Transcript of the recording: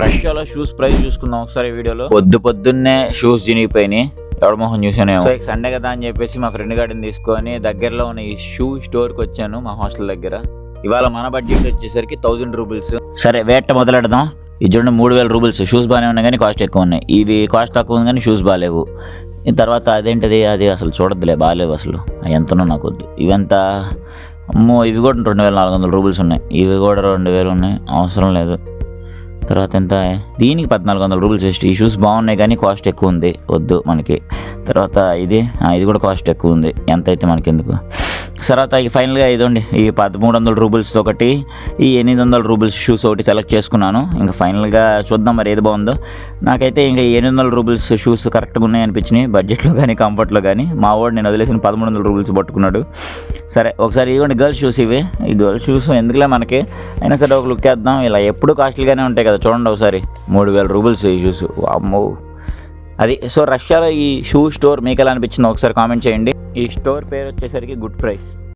రష్యాలో shoes price చూసుకుందాం ఒకసారి వీడియోలో. పొద్దున్నే షూస్ చినిగిపోయినాయి. ఎవడ మొహం చూసాను. సో సండే కదా అని చెప్పేసి మా ఫ్రెండ్ గార్డెన్ తీసుకొని దగ్గరలో ఉన్న ఈ షూ స్టోర్కి వచ్చాను మా హాస్టల్ దగ్గర. ఇవాళ మన బడ్జెట్ వచ్చేసరికి 1000 రూపీస్. సరే వేట మొదలెడదాం. ఇది చూడండి 3000 రూపీస్. షూస్ బాగానే ఉన్నాయి కానీ కాస్ట్ ఎక్కువ ఉన్నాయి. ఇవి కాస్ట్ తక్కువ ఉంది కానీ షూస్ బాగాలేవు. తర్వాత అదేంటిది, అది అసలు చూడద్దులే, బాగాలేవు అసలు. ఎంతనో నాకు వద్దు. ఇవంతా అమ్మో, ఇవి కూడా 2400 రూపీస్ ఉన్నాయి. ఇవి కూడా 2000 ఉన్నాయి, అవసరం లేదు. తర్వాత ఎంత, దీనికి 1400 రూపీస్ వేస్ట్. ఈ షూస్ బాగున్నాయి కానీ కాస్ట్ ఎక్కువ ఉంది, వద్దు మనకి. తర్వాత ఇది కూడా కాస్ట్ ఎక్కువ ఉంది, ఎంత అయితే మనకి ఎందుకు. తర్వాత ఈ ఫైనల్గా ఇదండి, ఈ 1300 రూపీస్తో ఒకటి, ఈ 800 రూపీస్ షూస్ ఒకటి సెలెక్ట్ చేసుకున్నాను. ఇంకా ఫైనల్గా చూద్దాం మరి ఏది బాగుందో. నాకైతే ఇంకా 800 రూపీస్ షూస్ కరెక్ట్గా ఉన్నాయి అనిపించినాయి, బడ్జెట్లో కానీ కంఫర్ట్లో కానీ. మా వాడు నేను వదిలేసిన 1300 రూపీస్ పట్టుకున్నాడు. సరే ఒకసారి ఇవ్వండి గర్ల్స్ షూస్. ఇవి ఈ గర్ల్స్ షూస్ ఎందుకులే మనకి, అయినా సరే ఒక లుక్ వేద్దాం. ఇలా ఎప్పుడు కాస్ట్లీగానే ఉంటాయి కదా, చూడండి ఒకసారి 3000 రూపీస్ ఈ షూస్. అమ్మో అది. సో రష్యాలో ఈ షూ స్టోర్ మీకు ఎలా అనిపించిందో ఒకసారి కామెంట్ చేయండి. ఈ స్టోర్ పేరు వచ్చేసరికి గుడ్ ప్రైస్.